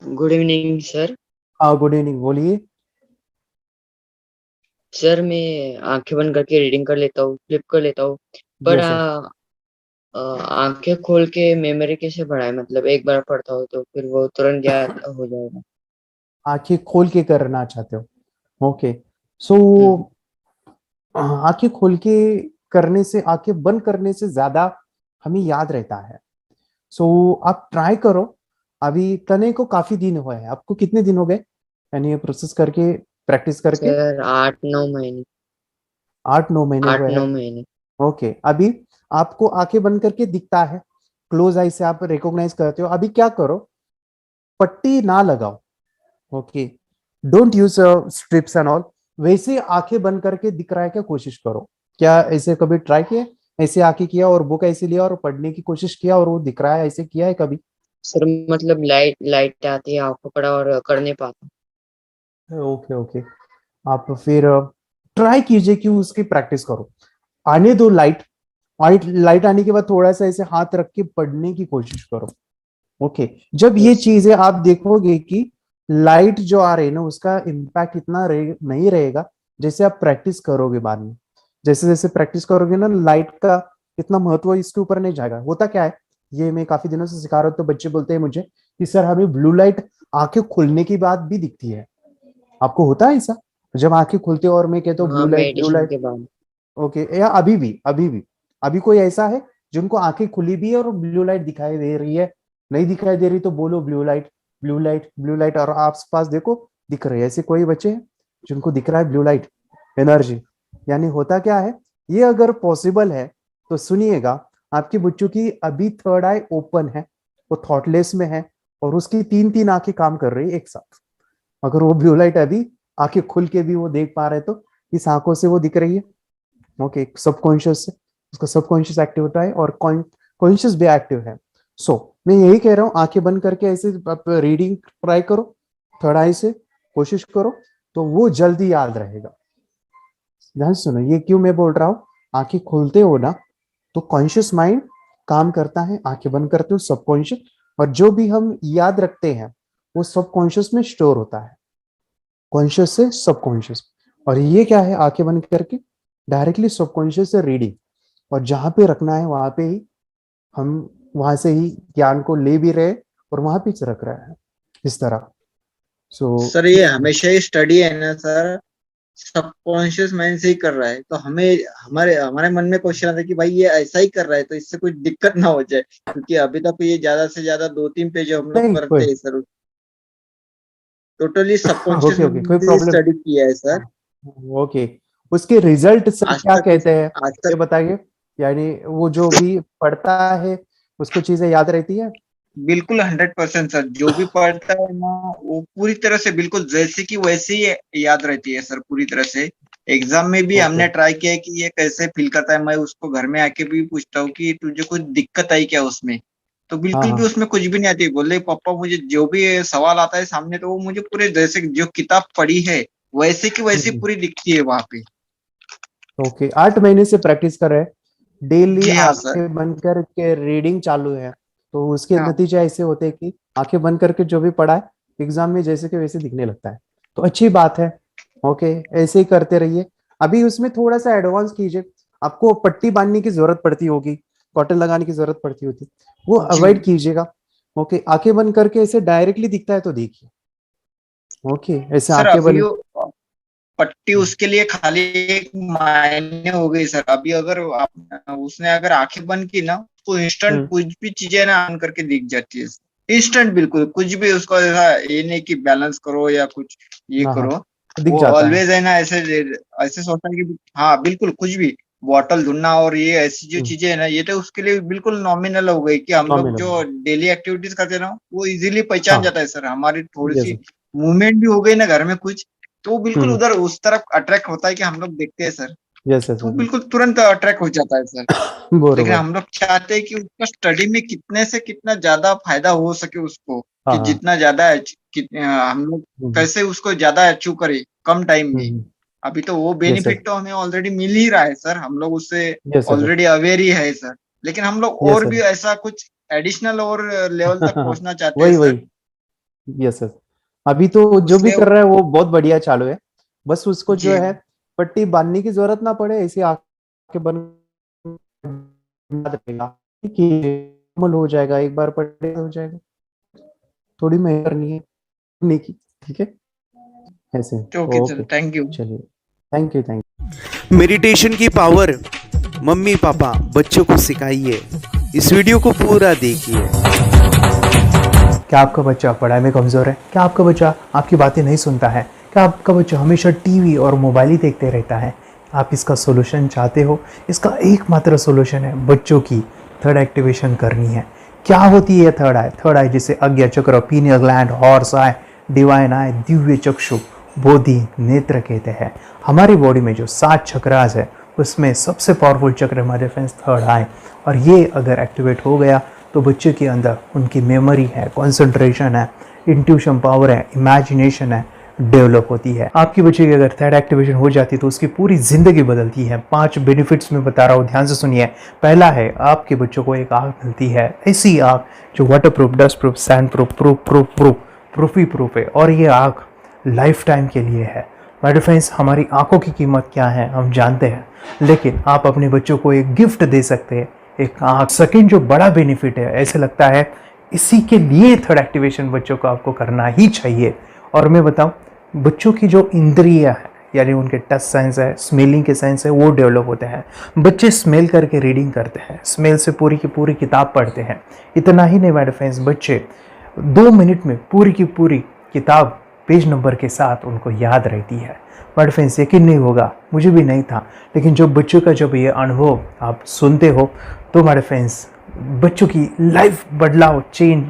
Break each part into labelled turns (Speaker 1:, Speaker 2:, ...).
Speaker 1: Good evening sir.
Speaker 2: हाँ, good evening. बोलिए।
Speaker 1: Sir मैं आंखें बंद करके रीडिंग कर लेता हूँ, फ्लिप कर लेता हूँ। पर
Speaker 2: यस सर।
Speaker 1: आंखें खोल के मेमोरी कैसे बढ़ाए? मतलब एक बार पढ़ता हूँ तो फिर वो तुरंत याद हो जाएगा।
Speaker 2: आंखें खोल के करना चाहते हो? ओके। सो
Speaker 1: हम्म।
Speaker 2: आंखें खोल के करने से, आंखें बंद करने से ज्यादा हमें याद रहता है। सो आप ट्राई करो। अभी तने को काफी दिन हुए हैं। आपको कितने दिन हो गए यानी ये प्रोसेस करके, प्रैक्टिस करके?
Speaker 1: सर 8-9 महीने।
Speaker 2: 8-9 महीने
Speaker 1: आठ
Speaker 2: हुए
Speaker 1: नौ
Speaker 2: हैं।
Speaker 1: महीने
Speaker 2: ओके। अभी आपको आंखें बंद करके दिखता है, क्लोज आई से आप रिकॉग्नाइज करते हो। अभी क्या करो, पट्टी ना लगाओ। Okay. Don't use strips and all. वैसे आंखें बंद करके दिख रहा है क्या, कोशिश करो। क्या ऐसे कभी ट्राई किया? ऐसे आंखें किया और बुक ऐसे लिया और पढ़ने की कोशिश किया और वो दिख रहा है, ऐसे किया है कभी?
Speaker 1: सर मतलब लाइट लाइट आती है, आँख पकड़ा और कर नहीं पाता।
Speaker 2: Okay okay. आप फिर ट्राई कीजिए कि उसकी प्रैक्टिस करो। आने दो लाइट। लाइट लाइट आने के बाद थोड़ा सा ऐसे हाथ रख के पढ़ने की कोशिश करो। ओके। जब ये
Speaker 1: यस।
Speaker 2: चीजें आप देखोगे कि लाइट जो आ रही है ना, उसका इम्पैक्ट इतना नहीं रहेगा जैसे आप प्रैक्टिस करोगे बाद में। जैसे जैसे प्रैक्टिस करोगे ना, लाइट का इतना महत्व इसके ऊपर नहीं जाएगा। होता क्या है, ये मैं काफी दिनों से सिखा रहा हूँ तो बच्चे बोलते हैं मुझे कि सर हमें ब्लू लाइट आंखें खुलने के बाद भी दिखती है। आपको होता है ऐसा? जब आंखें खुलती है और मैं कहता हूँ
Speaker 1: हाँ,
Speaker 2: blue light blue
Speaker 1: meditation
Speaker 2: light.
Speaker 1: के बाद।
Speaker 2: ओके। या अभी भी अभी कोई ऐसा है जिनको आंखें खुली भी है और ब्लू लाइट दिखाई दे रही है? नहीं दिखाई दे रही तो बोलो blue light blue light blue light, और आस पास देखो दिख रही है। ऐसे कोई बच्चे हैं जिनको दिख रहा है ब्लू लाइट एनर्जी? यानी होता क्या है, ये अगर पॉसिबल है तो सुनिएगा। आपके बच्चों की अभी थर्ड आई ओपन है, वो थॉटलेस में है, और उसकी तीन तीन आंखें काम कर रही है एक साथ। अगर वो ब्लू लाइट अभी आंखें खुल के भी वो देख पा रहे हैं, तो इस आंखों से वो दिख रही है। ओके। सबकॉन्शियस से उसका सबकॉन्शियस एक्टिव होता है और कॉन्शियस भी एक्टिव है। सो मैं यही कह रहा हूँ, आंखें बंद करके ऐसे आप रीडिंग ट्राई करो, थर्ड आई से कोशिश करो, तो वो जल्दी याद रहेगा। ध्यान से सुनो, ये क्यों मैं बोल रहा हूँ। आंखें खोलते हो ना, तो कॉन्शियस माइंड काम करता है, आंखें बंद करते हो सबकॉन्शियस, और जो भी हम याद रखते हैं वो सबकॉन्शियस में स्टोर होता है, कॉन्शियस से सबकॉन्शियस। और ये क्या है, आंखें बंद करके डायरेक्टली सबकॉन्शियस से रीडिंग, और जहां पे रखना है वहां पे ही हम, वहां से ही ज्ञान को ले भी रहे और वहां पे रख रहे हैं, इस तरह। सो
Speaker 3: सर ये हमेशा ही स्टडी है ना सर, सबकॉन्शियस माइंड से ही कर रहा है, तो हमें हमारे हमारे मन में क्वेश्चन आता है कि भाई ये ऐसा ही कर रहा है तो इससे कुछ दिक्कत ना हो जाए, क्योंकि अभी तक ये ज्यादा से ज्यादा 2-3 पेज हम लोग
Speaker 2: नहीं कोई।
Speaker 3: करते हैं sir. Totally subconscious
Speaker 2: okay okay, कोई
Speaker 3: माइंड से
Speaker 2: प्रॉब्लम।
Speaker 3: स्टडी किया है सर।
Speaker 2: ओके। उसके रिजल्ट सर
Speaker 3: आज
Speaker 2: क्या
Speaker 3: तक
Speaker 2: कहते हैं,
Speaker 3: आज
Speaker 2: ये
Speaker 3: तक
Speaker 2: बताइए। यानी वो जो भी पढ़ता है उसको चीजें याद रहती है?
Speaker 3: बिल्कुल 100% सर, जो भी पढ़ता है ना वो पूरी तरह से बिल्कुल जैसे की वैसे ही याद रहती है सर, पूरी तरह से। एग्जाम में भी
Speaker 2: ओके।
Speaker 3: हमने ट्राई किया है कि ये कैसे फील करता है, मैं उसको घर में आके भी पूछता हूँ कि तुझे कुछ दिक्कत आई क्या उसमें, तो
Speaker 2: हाँ
Speaker 3: बिल्कुल भी
Speaker 2: हाँ।
Speaker 3: उसमें कुछ भी नहीं आती। बोले पापा मुझे जो भी सवाल आता है सामने तो वो मुझे पूरे जैसे जो किताब पढ़ी है वैसे की वैसी
Speaker 2: हम्म।
Speaker 3: पूरी दिखती है वहां पे।
Speaker 2: ओके, 8 महीने से प्रैक्टिस कर रहे हैं, डेली
Speaker 3: जी हाँ सर।
Speaker 2: आंखें बंद करके रीडिंग चालू है, तो उसके
Speaker 3: हाँ
Speaker 2: नतीजे ऐसे होते हैं कि आंखें बंद करके जो भी पढ़ा है एग्जाम में जैसे के वैसे दिखने लगता है। तो अच्छी बात है। ओके। ऐसे ही करते रहिए। अभी उसमें थोड़ा सा एडवांस कीजिए। आपको पट्टी बांधने की जरूरत पड़ती होगी, कॉटन लगाने की जरूरत पड़ती होती, वो
Speaker 3: जी।
Speaker 2: अवॉइड कीजिएगा। ओके। आंखें बंद करके ऐसे डायरेक्टली दिखता है तो देखिए। ओके। ऐसे
Speaker 3: सर
Speaker 2: आंखें
Speaker 3: अभी
Speaker 2: बंद।
Speaker 3: पट्टी उसके लिए खाली एक मायने हो गई सर। अभी अगर उसने अगर आंखें बंद की ना, तो इंस्टेंट
Speaker 2: हम्म।
Speaker 3: कुछ भी चीजें ना ऑन करके दिख जाती है। इंस्टेंट बिल्कुल कुछ भी उसको ऐसा ये नहीं कि बैलेंस करो या कुछ ये
Speaker 2: हाँ हाँ,
Speaker 3: करो।
Speaker 2: दिख
Speaker 3: वो
Speaker 2: जाता है।
Speaker 3: ऑलवेज है ना ऐसे ऐसे सोचता है कि हाँ बिल्कुल कुछ भी बॉटल धुलना और ये ऐसी जो चीजें है ना, ये तो उसके लिए बिल्कुल नॉमिनल हो गई कि हम लोग
Speaker 2: नॉमिनल।
Speaker 3: जो डेली एक्टिविटीज करते हैं ना वो इजीली पहचान
Speaker 2: हाँ।
Speaker 3: जाता है सर। हमारी थोड़ी
Speaker 2: यस।
Speaker 3: सी मूवमेंट भी हो गई ना घर में कुछ, तो वो बिल्कुल
Speaker 2: हम्म।
Speaker 3: उधर उस तरफ अट्रैक्ट होता है कि हम लोग देखते हैं सर,
Speaker 2: यस यस
Speaker 3: तो वो
Speaker 2: यस।
Speaker 3: बिल्कुल तुरंत अट्रैक्ट हो जाता है सर। लेकिन
Speaker 2: बरोबर।
Speaker 3: हम लोग चाहते हैं कि उसका स्टडी में कितने से कितना ज्यादा फायदा हो सके उसको,
Speaker 2: हाँ
Speaker 3: कि
Speaker 2: हाँ।
Speaker 3: जितना ज्यादा हम लोग
Speaker 2: हम्म।
Speaker 3: कैसे उसको ज्यादा अचीव करें कम टाइम में।
Speaker 2: हम्म।
Speaker 3: अभी तो वो
Speaker 2: यस सर।
Speaker 3: बेनिफिट तो हमें ऑलरेडी मिल ही रहा है सर, हम लोग उससे
Speaker 2: यस सर।
Speaker 3: ऑलरेडी अवेयर ही है सर। लेकिन हम लोग
Speaker 2: यस
Speaker 3: और भी
Speaker 2: सर।
Speaker 3: ऐसा कुछ एडिशनल और लेवल तक पहुंचना चाहते हैं
Speaker 2: वही
Speaker 3: सर।
Speaker 2: वही। Yes yes. अभी तो जो भी
Speaker 3: उसने
Speaker 2: कर रहा है वो बहुत बढ़िया चालू है। बस उसको जो
Speaker 3: जी
Speaker 2: है पट्टी बांधने की जरूरत ना पड़े, ऐसी आंखें बंद याद रहेगा कि नॉर्मल हो जाएगा, एक बार पट्टी हो जाएगा। थोड़ी मेहनत करनी है नहीं की, ठीक है ऐसे।
Speaker 3: Okay sir,
Speaker 2: okay
Speaker 3: thank you.
Speaker 2: चलिए, थैंक यू थैंक
Speaker 4: मेडिटेशन की पावर मम्मी पापा बच्चों को सिखाइए। इस वीडियो को पूरा देखिए।
Speaker 2: क्या आपका बच्चा पढ़ाई में कमज़ोर है? क्या आपका बच्चा आपकी बातें नहीं सुनता है? क्या आपका बच्चा हमेशा टीवी और मोबाइल ही देखते रहता है? आप इसका सोल्यूशन चाहते हो? इसका एकमात्र सोल्यूशन है बच्चों की थर्ड एक्टिवेशन करनी है। क्या होती है थर्ड आई? थर्ड आई जिसे Ajna chakra, pineal gland, Horus eye, divine eye, दिव्य चक्षु, बोधि नेत्र कहते हैं। हमारी बॉडी में जो 7 चक्रास है उसमें सबसे पावरफुल चक्र हमारे फ्रेंड्स थर्ड आई, और ये अगर एक्टिवेट हो गया तो बच्चे के अंदर उनकी मेमोरी है, कंसंट्रेशन है, इंट्यूशन पावर है, इमेजिनेशन है, डेवलप होती है। आपकी बच्चे की अगर थर्ड एक्टिवेशन हो जाती है तो उसकी पूरी जिंदगी बदलती है। 5 बेनिफिट्स में बता रहा हूँ, ध्यान से सुनिए। पहला है आपके बच्चों को एक आँख मिलती है, ऐसी आँख जो water proof, dust proof, sand proof, proof ही प्रूफ है, और ये आँख लाइफ टाइम के लिए है। माय डियर फ्रेंड्स, हमारी आंखों की कीमत क्या है हम जानते हैं, लेकिन आप अपने बच्चों को एक गिफ्ट दे सकते हैं, एक आँख। सेकंड जो बड़ा बेनिफिट है, ऐसे लगता है इसी के लिए थर्ड एक्टिवेशन बच्चों को आपको करना ही चाहिए। और मैं बताऊं, बच्चों की जो इंद्रियां है, यानी उनके टच सेंस है, स्मेलिंग के सेंस है, वो डेवलप होते हैं। बच्चे स्मेल करके रीडिंग करते हैं, स्मेल से पूरी की पूरी किताब पढ़ते हैं। इतना ही नहीं माय डियर फ्रेंड्स, बच्चे 2 मिनट में पूरी की पूरी किताब पेज नंबर के साथ उनको याद रहती है। बट फ्रेंड्स, यकीन नहीं होगा, मुझे भी नहीं था, लेकिन जब बच्चों का जब ये अनुभव आप सुनते हो तो हमारे फ्रेंड्स बच्चों की लाइफ बदलाव, चेंज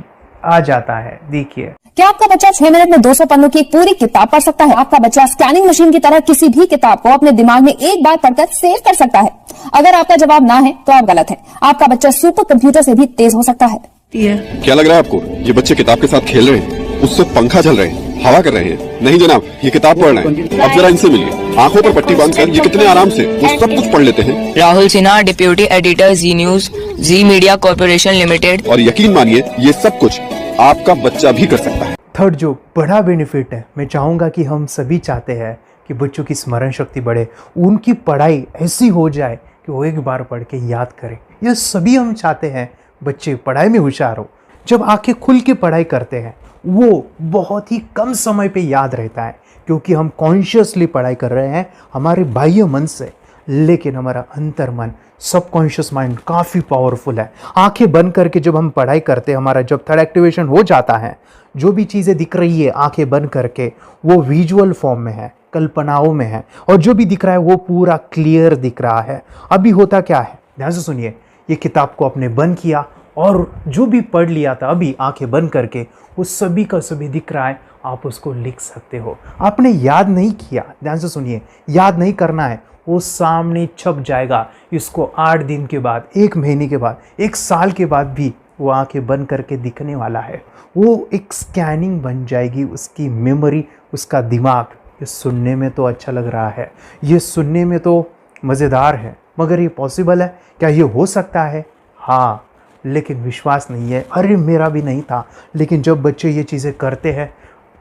Speaker 2: आ जाता है। देखिए,
Speaker 5: क्या आपका बच्चा 6 मिनट में 200 पन्नों की एक पूरी किताब पढ़ सकता है? आपका बच्चा स्कैनिंग मशीन की तरह किसी भी किताब को अपने दिमाग में एक बार पढ़कर सेव कर सकता है? अगर आपका जवाब ना है तो आप गलत हैं। आपका बच्चा सुपर कंप्यूटर से भी तेज हो सकता है।
Speaker 6: क्या लग रहा है आपको? ये बच्चे किताब के साथ खेल रहे हैं, उससे पंखा चल रहे हैं, हवा कर रहे हैं? नहीं जनाब, ये किताब पढ़ रहे हैं। अब जरा इनसे मिलिए। आंखों पर पट्टी बांधकर ये कितने आराम से वो सब कुछ पढ़ लेते हैं।
Speaker 7: राहुल सिन्हा, डिप्यूटी एडिटर, जी न्यूज, जी मीडिया कॉर्पोरेशन लिमिटेड।
Speaker 6: और यकीन मानिए, ये सब कुछ आपका बच्चा भी कर सकता है।
Speaker 2: थर्ड जो बड़ा बेनिफिट है, मैं चाहूँगा कि हम सभी चाहते हैं कि बच्चों की स्मरण शक्ति बढ़े, उनकी पढ़ाई ऐसी हो जाए कि वो एक बार पढ़ के याद करें। यह सभी हम चाहते हैं बच्चे पढ़ाई में होशियार हो। जब आंखें खुल के पढ़ाई करते हैं वो बहुत ही कम समय पे याद रहता है, क्योंकि हम कॉन्शियसली पढ़ाई कर रहे हैं हमारे बाह्य मन से, लेकिन हमारा अंतर मन, सबकॉन्शियस माइंड काफ़ी पावरफुल है। आंखें बंद करके जब हम पढ़ाई करते हैं, हमारा जब थर्ड एक्टिवेशन हो जाता है, जो भी चीज़ें दिख रही है आंखें बंद करके, वो विजुअल फॉर्म में है, कल्पनाओं में है, और जो भी दिख रहा है वो पूरा क्लियर दिख रहा है। अभी होता क्या है, ध्यान से सुनिए। ये किताब को आपने बंद किया और जो भी पढ़ लिया था अभी आंखें बंद करके, वो सभी का सभी दिख रहा है, आप उसको लिख सकते हो। आपने याद नहीं किया, ध्यान से सुनिए, याद नहीं करना है, वो सामने छप जाएगा। इसको 8 दिन के बाद, 1 महीने के बाद, 1 साल के बाद भी वो आंखें बंद करके दिखने वाला है। वो एक स्कैनिंग बन जाएगी, उसकी मेमोरी, उसका दिमाग। ये सुनने में तो अच्छा लग रहा है, ये सुनने में तो मज़ेदार है, मगर ये पॉसिबल है क्या? ये हो सकता है, हाँ, लेकिन विश्वास नहीं है। अरे मेरा भी नहीं था, लेकिन जब बच्चे ये चीज़ें करते हैं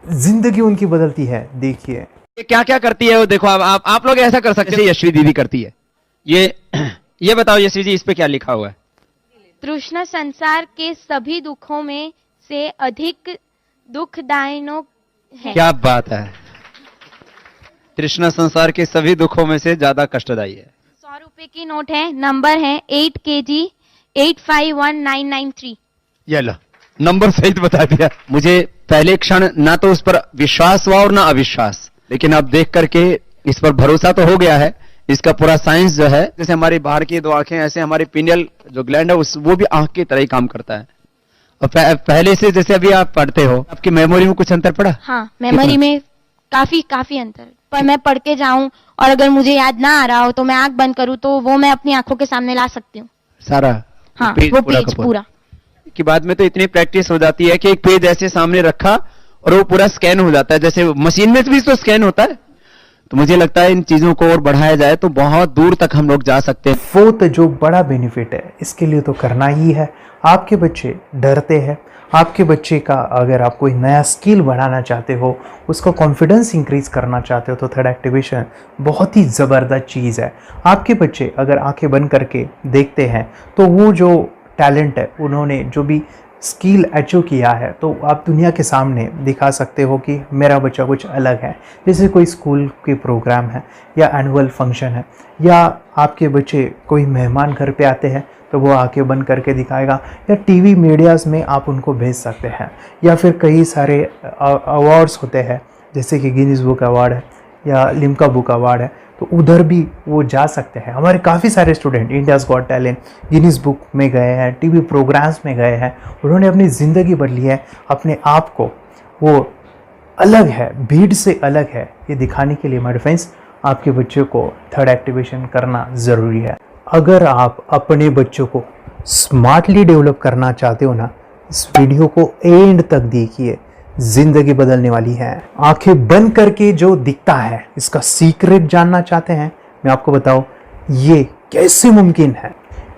Speaker 2: जिंदगी उनकी बदलती है। देखिए
Speaker 8: ये क्या क्या करती है वो देखो। आप लोग ऐसा कर सकते हैं, यशवी दीदी करती है ये बताओ यशवी जी, इस पे क्या लिखा हुआ है?
Speaker 9: तृष्णा संसार के सभी दुखों में से अधिक दुखदायक है।
Speaker 8: क्या बात है, तृष्णा संसार के सभी दुखों में से ज्यादा कष्टदायी है।
Speaker 9: 100 रुपए की नोट है, नंबर है 8 kg 851993।
Speaker 8: ये लो, नंबर सहित बता दिया। मुझे पहले क्षण ना तो उस पर विश्वास हुआ और ना अविश्वास, लेकिन अब देख करके इस पर भरोसा तो हो गया है। इसका पूरा साइंस जो है, जैसे हमारी बाहर की 2 आंखें, ऐसे हमारी पिनियल जो ग्लैंड है वो भी आंख की तरह ही काम करता है। और पहले से जैसे अभी आप पढ़ते हो, आपकी मेमोरी में कुछ अंतर पड़ा?
Speaker 9: हाँ, मेमोरी में काफी अंतर। पर मैं पढ़ के जाऊं और अगर मुझे याद ना आ रहा हो तो मैं आंख बंद करूं तो वो मैं अपनी आंखों के सामने ला सकती हूँ
Speaker 8: सारा।
Speaker 9: हाँ,
Speaker 8: पेज
Speaker 9: वो
Speaker 8: पूरा
Speaker 9: पेज पूरा
Speaker 8: की बाद में तो इतनी प्रैक्टिस हो जाती है कि एक पेज ऐसे सामने रखा और वो पूरा स्कैन हो जाता है। जैसे मशीन में भी तो स्कैन होता है, तो मुझे लगता है इन चीजों को और बढ़ाया जाए तो बहुत दूर तक हम लोग जा सकते हैं।
Speaker 2: फोर्थ जो बड़ा बेनिफिट है इसके लिए तो करना ही है। आपके बच्चे डरते हैं, आपके बच्चे का अगर आप कोई नया स्किल बढ़ाना चाहते हो, उसका कॉन्फिडेंस इंक्रीज करना चाहते हो, तो थर्ड एक्टिवेशन बहुत ही ज़बरदस्त चीज़ है। आपके बच्चे अगर आंखें बंद करके देखते हैं तो वो जो टैलेंट है, उन्होंने जो भी स्किल अचीव किया है, तो आप दुनिया के सामने दिखा सकते हो कि मेरा बच्चा कुछ अलग है। जैसे कोई स्कूल के प्रोग्राम है या एनुअल फंक्शन है, या आपके बच्चे कोई मेहमान घर पे आते हैं तो वो आके बंद करके दिखाएगा, या टीवी मीडियाज़ में आप उनको भेज सकते हैं, या फिर कई सारे अवार्ड्स होते हैं जैसे कि गिनीज बुक अवार्ड है या लिम्का बुक अवार्ड है, तो उधर भी वो जा सकते हैं। हमारे काफ़ी सारे student India's got talent, Guinness book में गए हैं, टीवी प्रोग्राम्स में गए हैं, उन्होंने अपनी ज़िंदगी बदली है, अपने आप को वो अलग है, भीड़ से अलग है, ये दिखाने के लिए मेरे फ्रेंड्स आपके बच्चों को थर्ड एक्टिवेशन करना ज़रूरी है। अगर आप अपने बच्चों को स्मार्टली डेवलप करना चाहते हो ना, इस वीडियो को एंड तक देखिए, जिंदगी बदलने वाली है। आंखें बंद करके जो दिखता है, इसका सीक्रेट जानना चाहते हैं, मैं आपको बताऊं ये कैसे मुमकिन है।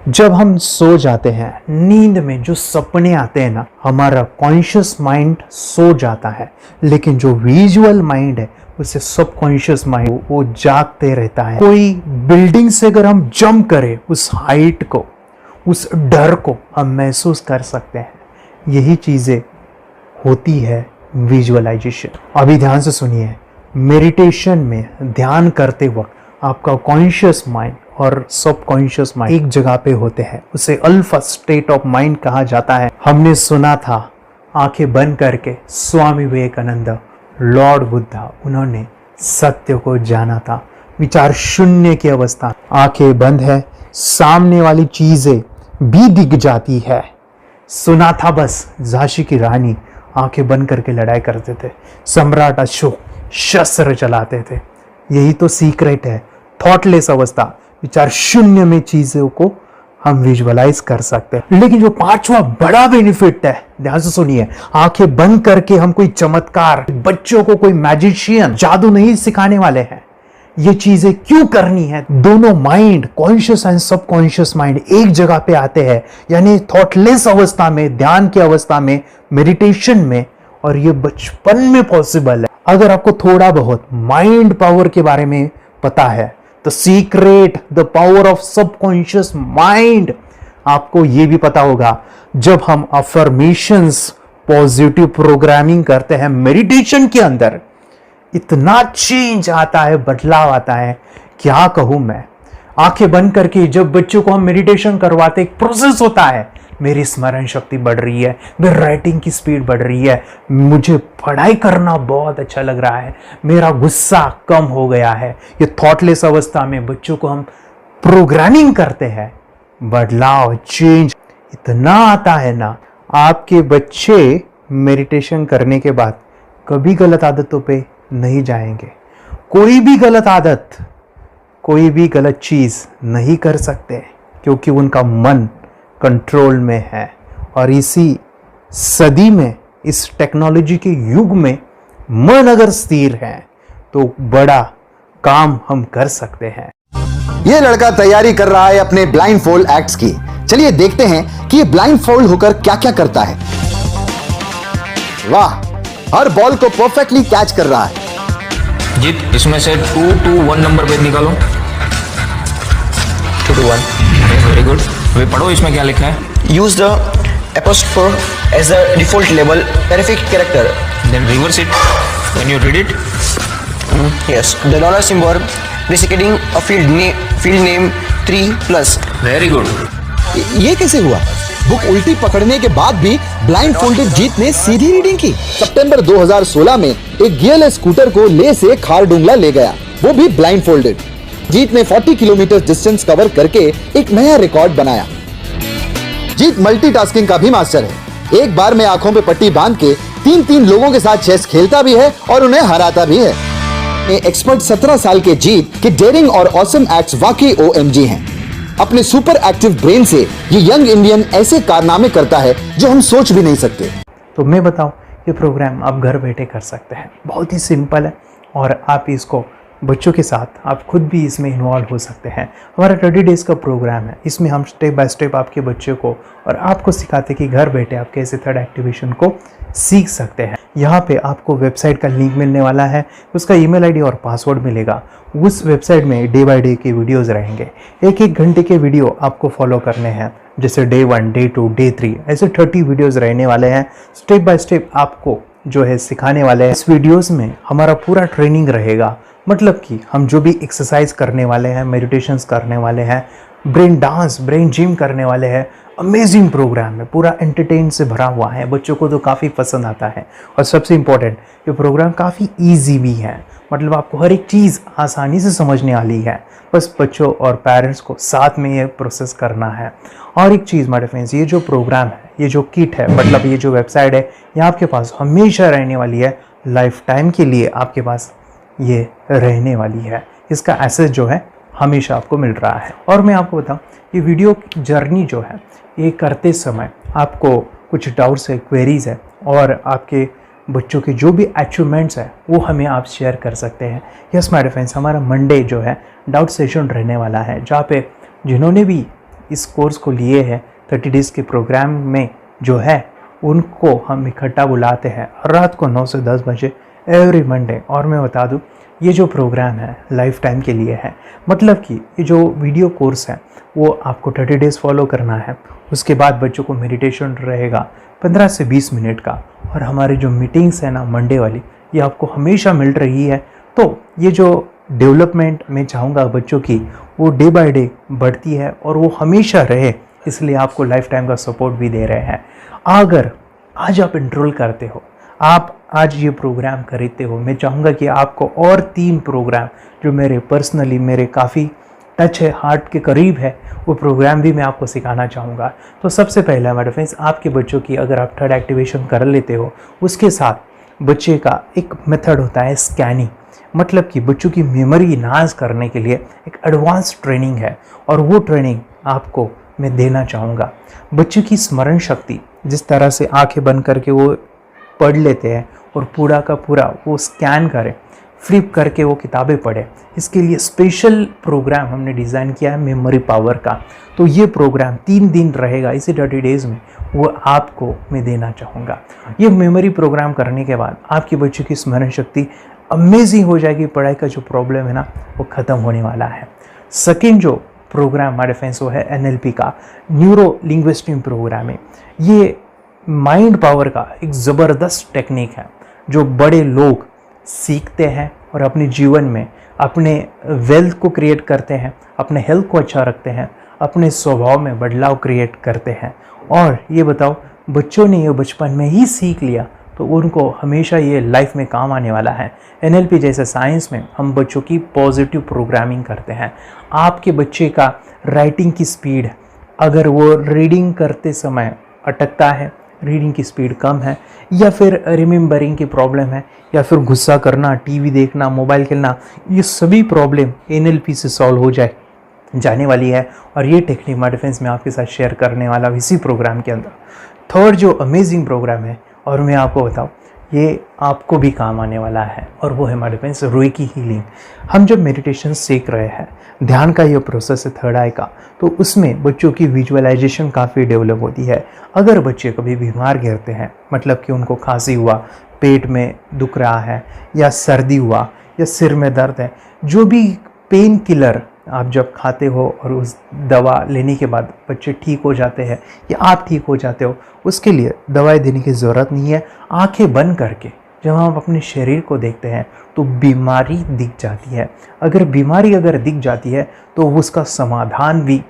Speaker 2: जब हम सो जाते हैं, नींद में जो सपने आते हैं ना, हमारा कॉन्शियस माइंड सो जाता है, लेकिन जो विजुअल माइंड है उससे सबकॉन्शियस माइंड वो जागते रहता है। कोई बिल्डिंग से अगर हम जंप करें, उस हाइट को, उस डर को हम महसूस कर सकते हैं। यही चीज़ें होती है विजुअलाइजेशन। अभी ध्यान से सुनिए, मेडिटेशन में ध्यान करते वक्त आपका कॉन्शियस माइंड और सबकॉन्शियस माइंड एक जगह पे होते हैं, उसे अल्फा स्टेट ऑफ माइंड कहा जाता है। हमने सुना था आंखें बंद करके स्वामी विवेकानंद, लॉर्ड बुद्धा, उन्होंने सत्य को जाना था। विचार शून्य की अवस्था, आंखें बंद है, सामने वाली चीजें भी दिख जाती है। सुना था बस झांसी की रानी आंखें बंद करके लड़ाई करते थे, सम्राट अशोक शस्त्र चलाते थे। यही तो सीक्रेट है, थॉटलेस अवस्था, विचार शून्य में चीजों को हम विजुअलाइज कर सकते हैं। लेकिन जो पांचवा बड़ा बेनिफिट है, ध्यान से सुनिए, आंखें बंद करके हम कोई चमत्कार, बच्चों को कोई मैजिशियन जादू नहीं सिखाने वाले हैं। ये चीजें क्यों करनी है? दोनों mind, conscious and subconscious mind एक जगह पे आते हैं, यानी थॉटलेस अवस्था में, ध्यान की अवस्था में, मेडिटेशन में, और ये बचपन में पॉसिबल है। अगर आपको थोड़ा बहुत माइंड पावर के बारे में पता है, the secret, the power of subconscious mind, आपको ये भी पता होगा जब हम अफर्मेशंस, पॉजिटिव प्रोग्रामिंग करते हैं मेडिटेशन के अंदर, इतना चेंज आता है, बदलाव आता है, क्या कहूं मैं। आंखें बंद करके जब बच्चों को हम मेडिटेशन करवाते, एक प्रोसेस होता है, मेरी स्मरण शक्ति बढ़ रही है, मेरी राइटिंग की स्पीड बढ़ रही है, मुझे पढ़ाई करना बहुत अच्छा लग रहा है, मेरा गुस्सा कम हो गया है। ये थॉटलेस अवस्था में बच्चों को हम प्रोग्रामिंग करते हैं, बदलाव, चेंज इतना आता है ना। आपके बच्चे मेडिटेशन करने के बाद कभी गलत आदतों पे नहीं जाएंगे। कोई भी गलत आदत, कोई भी गलत चीज नहीं कर सकते, क्योंकि उनका मन कंट्रोल में है। और इसी सदी में, इस टेक्नोलॉजी के युग में, मन अगर स्थिर है तो बड़ा काम हम कर सकते हैं।
Speaker 10: ये लड़का तैयारी कर रहा है अपने ब्लाइंड फोल्ड एक्ट्स की। चलिए देखते हैं कि ये ब्लाइंड फोल्ड होकर क्या क्या करता है। वाह, हर बॉल को परफेक्टली कैच कर रहा है।
Speaker 7: जीत, इसमें से 2 to 1 नंबर पे निकालो। 2 to 1, वेरी गुड। अभी पढ़ो इसमें क्या लिखा है।
Speaker 11: Use the apostrophe as a default label perfect character.
Speaker 7: Then reverse it when you read it.
Speaker 11: Yes, the dollar symbol preceding a field name 3+.
Speaker 7: Very good.
Speaker 10: ये कैसे हुआ? बुक उल्टी पकड़ने के बाद भी ब्लाइंड फोल्डेड जीत ने सीधी रीडिंग की। सितंबर 2016 में एक गियरलेस स्कूटर को ले से खारडुंगला ले गया, वो भी ब्लाइंड फोल्डेड। जीत ने 40 किलोमीटर डिस्टेंस कवर करके एक नया रिकॉर्ड बनाया। जीत मल्टीटास्किंग का भी मास्टर है। एक बार में आंखों पे पट्टी बांध के 3-3 लोगों के साथ चेस खेलता भी है और उन्हें हराता भी है। एक्सपर्ट 17 साल के जीत के डेयरिंग और ऑसम एक्ट्स वाकई OMG हैं। अपने सुपर एक्टिव ब्रेन से ये यंग इंडियन ऐसे कारनामे करता है जो हम सोच भी नहीं सकते।
Speaker 2: तो मैं बताऊं, ये प्रोग्राम आप घर बैठे कर सकते हैं, बहुत ही सिंपल है, और आप इसको बच्चों के साथ आप खुद भी इसमें इन्वॉल्व हो सकते हैं। हमारा 30 डेज़ का प्रोग्राम है, इसमें हम स्टेप बाय स्टेप आपके बच्चे को और आपको सिखाते कि घर बैठे आप कैसे थर्ड एक्टिवेशन को सीख सकते हैं। यहाँ पे आपको वेबसाइट का लिंक मिलने वाला है, उसका ईमेल आईडी और पासवर्ड मिलेगा। उस वेबसाइट में डे बाय डे के वीडियोस रहेंगे, एक घंटे के वीडियो आपको फॉलो करने हैं, जैसे डे 1, डे 2, डे 3 ऐसे 30 वीडियोस रहने वाले हैं। स्टेप बाय स्टेप आपको जो है सिखाने वाले हैं। इस वीडियोस में हमारा पूरा ट्रेनिंग रहेगा, मतलब कि हम जो भी एक्सरसाइज करने वाले हैं, मेडिटेशंस करने वाले हैं, ब्रेन डांस, ब्रेन जिम करने वाले हैं। अमेजिंग प्रोग्राम है, पूरा एंटरटेन से भरा हुआ है, बच्चों को तो काफ़ी पसंद आता है। और सबसे इम्पोर्टेंट, ये प्रोग्राम काफ़ी ईजी भी है, मतलब आपको हर एक चीज़ आसानी से समझने वाली है। बस बच्चों और पेरेंट्स को साथ में ये प्रोसेस करना है। और एक चीज़ माय फ्रेंड्स, ये जो प्रोग्राम है, ये जो किट है, मतलब ये जो वेबसाइट है, ये आपके पास हमेशा रहने वाली है, लाइफ टाइम के लिए आपके पास ये रहने वाली है। इसका एक्सेस जो है हमेशा आपको मिल रहा है। और मैं आपको बताऊं, ये वीडियो जर्नी जो है, ये करते समय आपको कुछ डाउट्स है, क्वेरीज है, और आपके बच्चों के जो भी अचीवमेंट्स है वो हमें आप शेयर कर सकते हैं। यस माय फ्रेंड्स, हमारा मंडे जो है डाउट सेशन रहने वाला है, जहाँ पे जिन्होंने भी इस कोर्स को लिए हैं 30 डेज़ के प्रोग्राम में जो है, उनको हम इकट्ठा बुलाते हैं रात को 9 से 10 बजे एवरी मंडे। और मैं बता दूं, ये जो प्रोग्राम है लाइफ टाइम के लिए है, मतलब कि ये जो वीडियो कोर्स है वो आपको 30 डेज़ फॉलो करना है। उसके बाद बच्चों को मेडिटेशन रहेगा 15 से 20 मिनट का, और हमारी जो मीटिंग्स है ना मंडे वाली, ये आपको हमेशा मिल रही है। तो ये जो डेवलपमेंट मैं चाहूँगा बच्चों की, वो डे बाय डे बढ़ती है और वो हमेशा रहे, इसलिए आपको लाइफ टाइम का सपोर्ट भी दे रहे हैं। अगर आज आप एनरोल करते हो, आप आज ये प्रोग्राम खरीदते हो, मैं चाहूँगा कि आपको और 3 प्रोग्राम जो मेरे पर्सनली मेरे काफ़ी टच है, हार्ट के करीब है, वो प्रोग्राम भी मैं आपको सिखाना चाहूँगा। तो सबसे पहला मेरे फ्रेंड्स, आपके बच्चों की अगर आप थर्ड एक्टिवेशन कर लेते हो, उसके साथ बच्चे का एक मेथड होता है स्कैनिंग, मतलब कि बच्चों की मेमोरी इन्हांस करने के लिए एक एडवांस ट्रेनिंग है, और वो ट्रेनिंग आपको मैं देना चाहूँगा। बच्चों की स्मरण शक्ति, जिस तरह से आंखें बंद करके वो पढ़ लेते हैं और पूरा का पूरा वो स्कैन करें, फ्लिप करके वो किताबें पढ़े, इसके लिए स्पेशल प्रोग्राम हमने डिज़ाइन किया है मेमोरी पावर का। तो ये प्रोग्राम 3 दिन रहेगा, इसी 30 डेज़ में वो आपको मैं देना चाहूँगा। ये मेमोरी प्रोग्राम करने के बाद आपके बच्चों की स्मरण शक्ति अमेजिंग हो जाएगी, पढ़ाई का जो प्रॉब्लम है ना वो ख़त्म होने वाला है। सेकेंड जो प्रोग्राम हमारे फ्रेंड्स वो है NLP का, न्यूरो लिंग्विस्टिक प्रोग्राम है। ये माइंड पावर का एक ज़बरदस्त टेक्निक है, जो बड़े लोग सीखते हैं और अपने जीवन में अपने वेल्थ को क्रिएट करते हैं, अपने हेल्थ को अच्छा रखते हैं, अपने स्वभाव में बदलाव क्रिएट करते हैं। और ये बताओ, बच्चों ने ये बचपन में ही सीख लिया तो उनको हमेशा ये लाइफ में काम आने वाला है। NLP जैसे साइंस में हम बच्चों की पॉजिटिव प्रोग्रामिंग करते हैं। आपके बच्चे का राइटिंग की स्पीड, अगर वो रीडिंग करते समय अटकता है, रीडिंग की स्पीड कम है, या फिर रिमेंबरिंग की प्रॉब्लम है, या फिर गुस्सा करना, टीवी देखना, मोबाइल खेलना, ये सभी प्रॉब्लम NLP से सॉल्व हो जाने वाली है। और ये टेक्निक माय डिफेंस में आपके साथ शेयर करने वाला इसी प्रोग्राम के अंदर। थर्ड जो अमेजिंग प्रोग्राम है, और मैं आपको बताऊं, ये आपको भी काम आने वाला है, और वो है माय डिफेंस रेकी हीलिंग। हम जब मेडिटेशन सीख रहे हैं, ध्यान का ये प्रोसेस है थर्ड आई का, तो उसमें बच्चों की विजुअलाइजेशन काफ़ी डेवलप होती है। अगर बच्चे कभी बीमार गिरते हैं, मतलब कि उनको खांसी हुआ, पेट में दुख रहा है, या सर्दी हुआ, या सिर में दर्द है, जो भी पेन किलर आप जब खाते हो और उस दवा लेने के बाद बच्चे ठीक हो जाते हैं या आप ठीक हो जाते हो, उसके लिए दवाई देने की ज़रूरत नहीं है। आंखें बंद करके जब हम अपने शरीर को देखते हैं तो बीमारी दिख जाती है। अगर बीमारी दिख जाती है तो उसका समाधान भी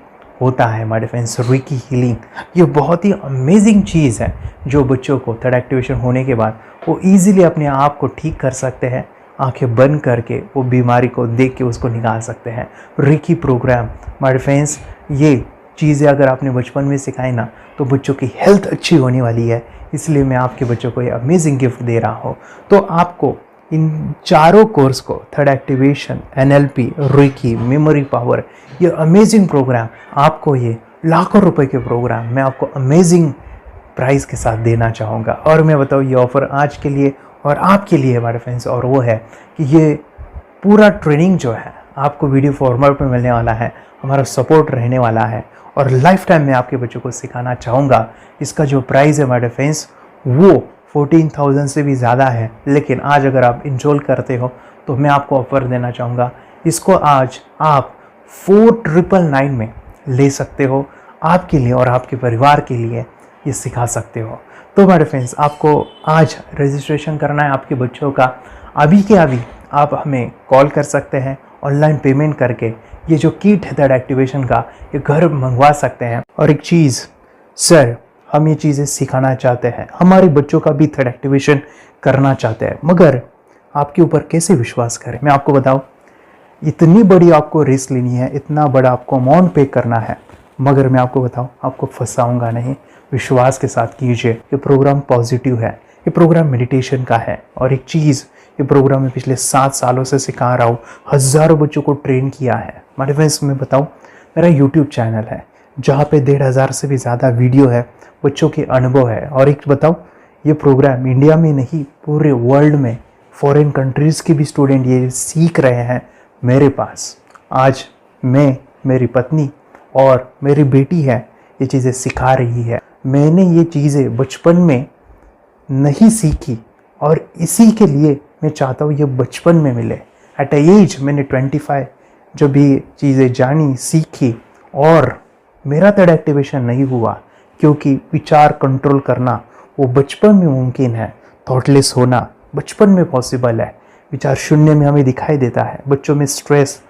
Speaker 2: होता है। माय फ्रेंड्स, रेकी हीलिंग ये बहुत ही अमेजिंग चीज़ है, जो बच्चों को थर्ड एक्टिवेशन होने के बाद वो ईजिली अपने आप को ठीक कर सकते हैं। आंखें बंद करके वो बीमारी को देख के उसको निकाल सकते हैं। रेकी प्रोग्राम माय फ्रेंड्स, ये चीज़ें अगर आपने बचपन में सिखाई ना, तो बच्चों की हेल्थ अच्छी होने वाली है। इसलिए मैं आपके बच्चों को ये अमेजिंग गिफ्ट दे रहा हूँ। तो आपको इन चारों कोर्स को, third activation, NLP, reiki, memory power, ये अमेजिंग प्रोग्राम, आपको ये लाखों रुपए के प्रोग्राम मैं आपको अमेजिंग प्राइस के साथ देना चाहूँगा। और मैं बताऊँ, ये ऑफ़र आज के लिए और आपके लिए हमारे फ्रेंड्स, और वो है कि ये पूरा ट्रेनिंग जो है आपको वीडियो फॉर्मेट में मिलने वाला है, हमारा सपोर्ट रहने वाला है और लाइफ टाइम में आपके बच्चों को सिखाना चाहूँगा। इसका जो प्राइस है माय डियर फ्रेंड्स वो 14,000 से भी ज़्यादा है, लेकिन आज अगर आप इनरोल करते हो तो मैं आपको ऑफर देना चाहूँगा, इसको आज आप 4,999 में ले सकते हो, आपके लिए और आपके परिवार के लिए ये सिखा सकते हो। तो माय डियर फ्रेंड्स आपको आज रजिस्ट्रेशन करना है आपके बच्चों का, अभी के अभी आप हमें कॉल कर सकते हैं, ऑनलाइन पेमेंट करके ये जो किट है थर्ड एक्टिवेशन का ये घर मंगवा सकते हैं। और एक चीज़ सर, हम ये चीज़ें सिखाना चाहते हैं, हमारे बच्चों का भी थर्ड एक्टिवेशन करना चाहते हैं, मगर आपके ऊपर कैसे विश्वास करें? मैं आपको बताऊं, इतनी बड़ी आपको रिस्क लेनी है, इतना बड़ा आपको अमाउंट पे करना है, मगर मैं आपको बताऊं आपको फंसाऊंगा नहीं, विश्वास के साथ कीजिए। ये प्रोग्राम पॉजिटिव है, ये प्रोग्राम मेडिटेशन का है और एक चीज़ ये प्रोग्राम में पिछले 7 सालों से सिखा रहा हूँ, हज़ारों बच्चों को ट्रेन किया है। मेरे फ्रेंड्स मैं बताऊँ, मेरा यूट्यूब चैनल है जहाँ पे 1,500 से भी ज़्यादा वीडियो है, बच्चों के अनुभव है। और एक बताऊँ, ये प्रोग्राम इंडिया में नहीं पूरे वर्ल्ड में फॉरेन कंट्रीज़ के भी स्टूडेंट ये सीख रहे हैं मेरे पास। आज मैं, मेरी पत्नी और मेरी बेटी है ये चीज़ें सिखा रही है। मैंने ये चीज़ें बचपन में नहीं सीखी और इसी के लिए मैं चाहता हूँ ये बचपन में मिले। एट एज मैंने 25 जब भी चीज़ें जानी सीखी और मेरा थर्ड एक्टिवेशन नहीं हुआ, क्योंकि विचार कंट्रोल करना वो बचपन में मुमकिन है, थॉटलेस होना बचपन में पॉसिबल है, विचार शून्य में हमें दिखाई देता है। बच्चों में स्ट्रेस,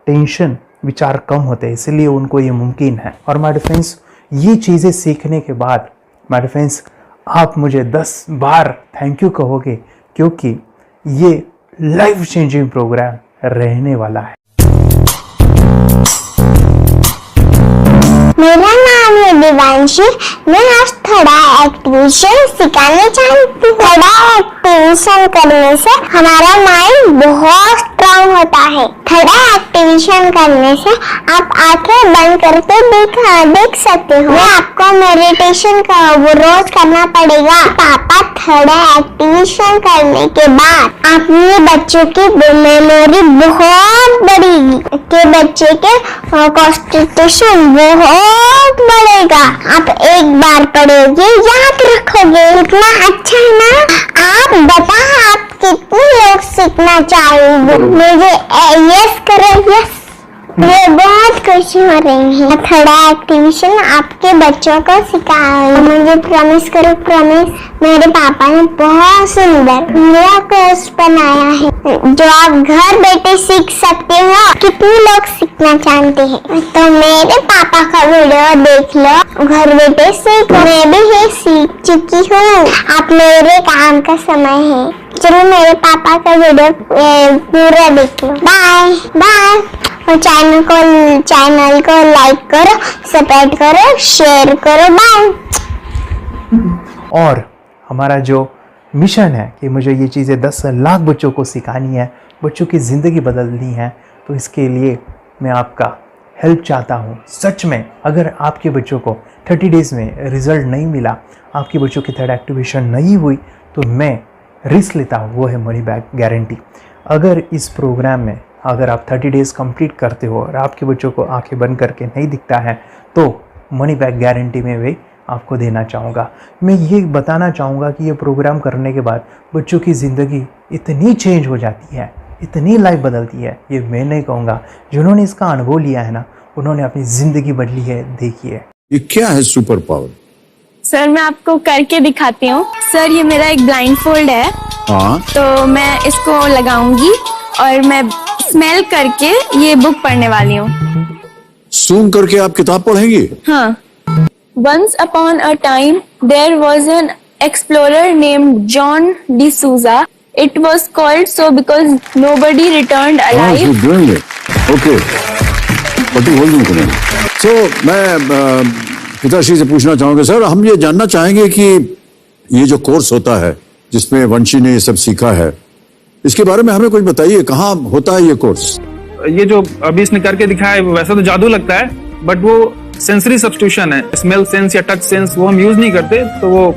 Speaker 2: टेंशन, विचार कम होते हैं, इसलिए उनको ये मुमकिन है। और माय डियर फ्रेंड्स ये चीज़ें सीखने के बाद माय डियर फ्रेंड्स आप मुझे 10 बार थैंक यू कहोगे, क्योंकि ये लाइफ चेंजिंग प्रोग्राम रहने वाला है।
Speaker 12: मेरा नाम है दिवांशी, मैं आज थोड़ा एक्टिवेशन सिखाने चाहती हूँ। थोड़ा एक्टिवेशन करने से हमारा माइंड बहुत स्ट्रांग होता है। थोड़ा एक्टिवेशन करने से आप आंखें बंद करके देख सकते हो। मैं आपको मेडिटेशन का वो रोज करना पड़ेगा। पापा थोड़ा एक्टिवेशन करने के बाद अपने बच्चों की मेमोरी बहुत बढ़ेगी, के बच्चे के कॉन्सेंट्रेशन बहुत बढ़ेगा। आप एक बार पढ़ोगे याद रखोगे, इतना अच्छा है ना। आप बताओ आप कितने लोग सीखना चाहोगे? मुझे यस करो, यस। मैं बहुत खुश हो रही हूँ। थोड़ा एक्टिवेशन आपके बच्चों को सिखाऊंगी। मुझे प्रॉमिस करो, प्रॉमिस। मेरे पापा ने बहुत सुंदर मेरा कोर्स बनाया है जो आप घर बैठे सीख सकते हो। कितने लोग सीखना चाहते हैं तो मेरे पापा का वीडियो देख लो, घर बैठे सीख। मैं भी ये सीख चुकी हूँ। आप मेरे काम का समय है, चलो मेरे पापा का वीडियो पूरा देख लो। Bye bye. और चैनल को लाइक करो, सब्सक्राइब करो, शेयर करो। बाय।
Speaker 2: और हमारा जो मिशन है कि मुझे ये चीज़ें 10 लाख बच्चों को सिखानी है, बच्चों की ज़िंदगी बदलनी है, तो इसके लिए मैं आपका हेल्प चाहता हूँ। सच में अगर आपके बच्चों को 30 डेज़ में रिज़ल्ट नहीं मिला, आपके बच्चों की थर्ड एक्टिवेशन नहीं हुई, तो मैं रिस्क लेता हूँ, वो है मनी बैक गारंटी। अगर इस प्रोग्राम में अगर आप 30 डेज़ कंप्लीट करते हो और आपके बच्चों को आंखें बंद करके नहीं दिखता है, तो मनी बैक गारंटी में भी आपको देना चाहूँगा। मैं ये बताना चाहूँगा कि ये प्रोग्राम करने के बाद बच्चों की ज़िंदगी इतनी चेंज हो जाती है, इतनी लाइफ बदलती है, ये मैं नहीं कहूँगा। जिन्होंने इसका अनुभव लिया है ना, उन्होंने अपनी ज़िंदगी बदली है। देखिए
Speaker 13: ये क्या है सुपर पावर?
Speaker 14: सर मैं आपको करके दिखाती हूँ। सर ये मेरा एक ब्लाइंड फोल्ड है।
Speaker 13: हाँ।
Speaker 14: तो मैं इसको लगाऊंगी और मैं स्मेल करके ये बुक पढ़ने वाली हूँ।
Speaker 13: सूंघ करके आप किताब पढ़ेंगी?
Speaker 14: हाँ। Once upon a time there was an explorer named John D'Souza. It was called so because nobody returned alive.
Speaker 13: Oh, doing it. Okay. What are you holding today? So मैं पिताश्री से पूछना चाहूंगा, सर हम ये जानना चाहेंगे कि ये जो कोर्स होता है जिसमें वंशी ने ये सब सीखा है, इसके बारे में हमें कुछ बताइए। कहाँ होता है ये कोर्स?
Speaker 15: ये जो अभी इसने करके दिखाया है वैसा तो जादू लगता है, बट वो सेंसरी सब्स्टिट्यूशन है। स्मेल सेंस या टच सेंस वो हम यूज नहीं करते, तो वो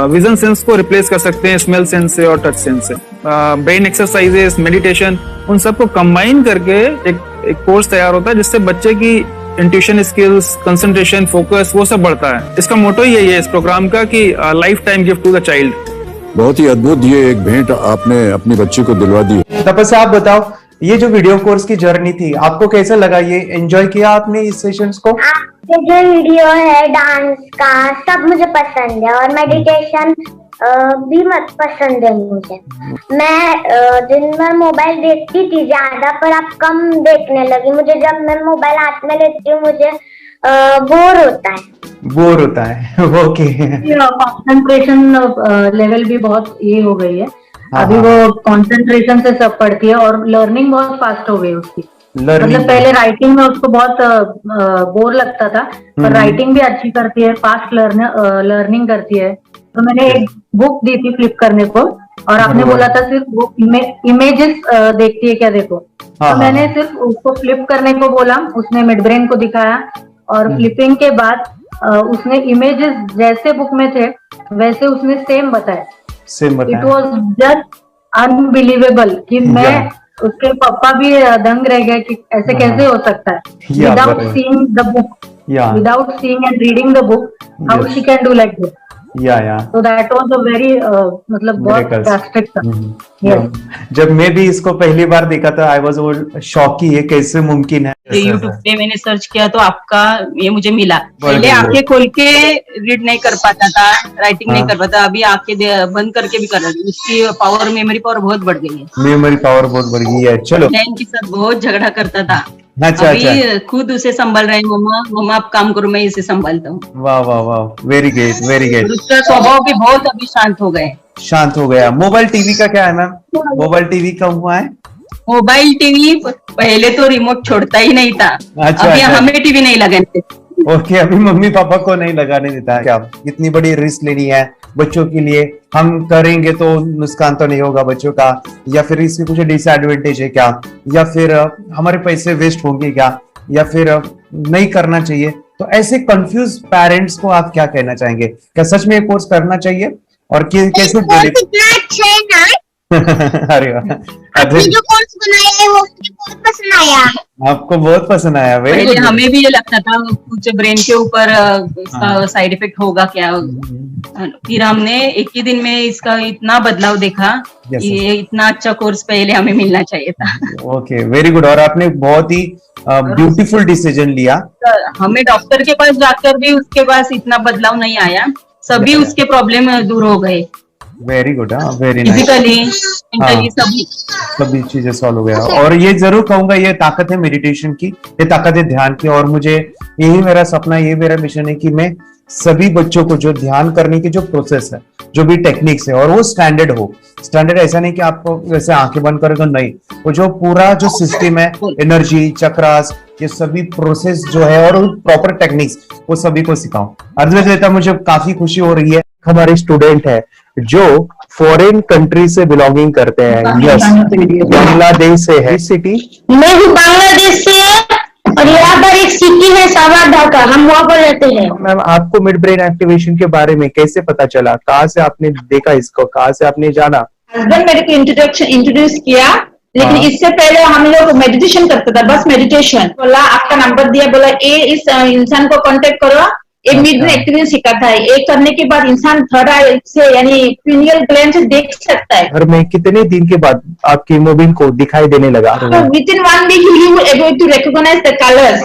Speaker 15: विजन सेंस को रिप्लेस कर सकते हैं स्मेल सेंस से और टच सेंस से। ब्रेन एक्सरसाइजेस, मेडिटेशन, उन सबको कंबाइन करके एक कोर्स तैयार होता है जिससे बच्चे की इंट्यूशन स्किल्स, कंसंट्रेशन, फोकस वो सब बढ़ता है। इसका मोटो यही है इस प्रोग्राम का कि life time gift to the child.
Speaker 13: बहुत ही अद्भुत ये एक भेंट आपने अपनी बच्ची को दिलवा दी।
Speaker 2: तपस्या, आप बताओ, ये जो वीडियो कोर्स की जर्नी थी आपको कैसा लगा? ये एंजॉय किया आपने इस सेशंस को?
Speaker 12: ये जो वीडियो है डांस का सब मुझे पसंद है और मेडिटेशन भी मत पसंद है मुझे। मैं दिन भर मोबाइल देखती थी ज्यादा, पर अब कम देखने लगी। मुझे जब मैं मोबाइल हाथ में लेती हूँ मुझे बोर होता है। ओके।
Speaker 16: कंसंट्रेशन लेवल भी बहुत ये हो गई है। अभी वो कंसंट्रेशन से सब पढ़ती है और लर्निंग बहुत फास्ट हो गई उसकी। मतलब पहले राइटिंग में उसको बहुत बोर लगता था, पर राइटिंग भी अच्छी करती है, फास्ट लर्निंग करती है। तो मैंने एक बुक दी थी फ्लिप करने को और आपने बोला था सिर्फ वो इमेजेस देखती है क्या, देखो। तो मैंने सिर्फ उसको फ्लिप करने को बोला, उसने मिड ब्रेन को दिखाया और फ्लिपिंग के बाद उसने इमेजेस जैसे बुक में थे वैसे उसने सेम बताया। इट वॉज जस्ट अनबिलीवेबल कि मैं उसके पापा भी दंग रह गए कि ऐसे कैसे हो सकता है। Without seeing the book, without seeing and reading the book, how she can do like this. So that was a very मतलब बहुत ड्रास्टिक था।
Speaker 2: जब मैं भी इसको पहली बार देखा था आई वाज शॉक कि ये कैसे मुमकिन है।
Speaker 17: यूट्यूब पे मैंने सर्च किया तो आपका ये मुझे मिला। पहले आंखें खोल के रीड नहीं कर पाता था, राइटिंग नहीं कर पाता, अभी आंखें बंद करके भी कर रहा है। उसकी पावर, मेमोरी पावर बहुत बढ़ गई है।
Speaker 2: मेमोरी पावर बहुत बढ़ गई है। चलो,
Speaker 17: के साथ बहुत झगड़ा करता था।
Speaker 2: अच्छा,
Speaker 17: अभी खुद उसे संभाल रहे हैं। मम्मा आप काम करो, मैं इसे संभालता हूँ।
Speaker 2: वाह वाह वाह, वेरी ग्रेट वेरी ग्रेट।
Speaker 17: उसका स्वभाव भी बहुत अभी शांत हो गया। मोबाइल
Speaker 2: टीवी का क्या है मैम? मोबाइल टीवी का हुआ है?
Speaker 17: मोबाइल टीवी पहले तो रिमोट छोड़ता ही नहीं था। अभी हमें टीवी नहीं लगाने।
Speaker 2: ओके, अभी मम्मी पापा को नहीं लगाने देता है। क्या इतनी बड़ी रिस्क लेनी है बच्चों के लिए? हम करेंगे तो नुकसान तो नहीं होगा बच्चों का, या फिर इसकी कुछ डिसएडवांटेज है क्या, या फिर हमारे पैसे वेस्ट होंगे क्या, या फिर नहीं करना चाहिए? तो ऐसे कंफ्यूज पेरेंट्स को आप क्या कहना चाहेंगे? क्या सच में ये कोर्स करना चाहिए और कैसे? अरे
Speaker 12: आपने जो कोर्स बनाया है वो मुझे बहुत पसंद आया।
Speaker 2: आपको बहुत पसंद आया?
Speaker 17: पहले हमें भी ये लगता था कुछ ब्रेन के ऊपर साइड इफेक्ट होगा क्या। फिर हमने एक ही दिन में इसका इतना बदलाव देखा कि ये इतना अच्छा कोर्स पहले हमें मिलना चाहिए था।
Speaker 2: Okay, very good. और आपने बहुत ही ब्यूटीफुल डिसीजन लिया।
Speaker 17: हमें डॉक्टर के पास जाकर भी उसके पास इतना बदलाव नहीं आया, सभी उसके प्रॉब्लम दूर हो गए।
Speaker 2: Very good, very nice. सभी चीजें सॉल्व हो गया। और ये जरूर कहूंगा, ये ताकत है मेडिटेशन की, ये ताकत है ध्यान की। और मुझे यही मेरा सपना, ये मेरा मिशन है कि मैं सभी बच्चों को जो ध्यान करने की जो प्रोसेस है, जो भी टेक्निक्स है, और वो स्टैंडर्ड हो। स्टैंडर्ड ऐसा नहीं कि आपको वैसे आंखें बंद करें तो नहीं, वो जो पूरा जो सिस्टम है, एनर्जी चक्रास, ये सभी प्रोसेस जो है और प्रॉपर टेक्निक्स, वो सभी को सिखाऊं। अर्जुन, मुझे काफी खुशी हो रही है। हमारे स्टूडेंट है जो फॉरेन कंट्री से बिलोंगिंग करते हैं। यस, बांग्लादेश से है। सिटी
Speaker 12: मैं भी बांग्लादेश से और यहाँ पर एक सिटी है सावर ढाका, हम वहाँ पर रहते हैं।
Speaker 2: मैम, आपको मिड ब्रेन एक्टिवेशन के बारे में कैसे पता चला? कहाँ से आपने देखा इसको, कहाँ से आपने जाना?
Speaker 18: हस्बैंड मेरे को इंट्रोड्यूस किया, लेकिन इससे पहले हम लोग मेडिटेशन करते थे, बस मेडिटेशन। बोला आपका नंबर दिया, बोला ये इस इंसान को कांटेक्ट करो, एक मिड ब्रेन एक्टिवेशन सिखाता है। एक करने के बाद इंसान थोड़ा से यानी पिनियल ग्लैंड से देख सकता है।
Speaker 2: घर में कितने दिन के बाद आपकी मोबाइल को दिखाई देने लगा?
Speaker 18: With in 1 week you will able to recognize the colors,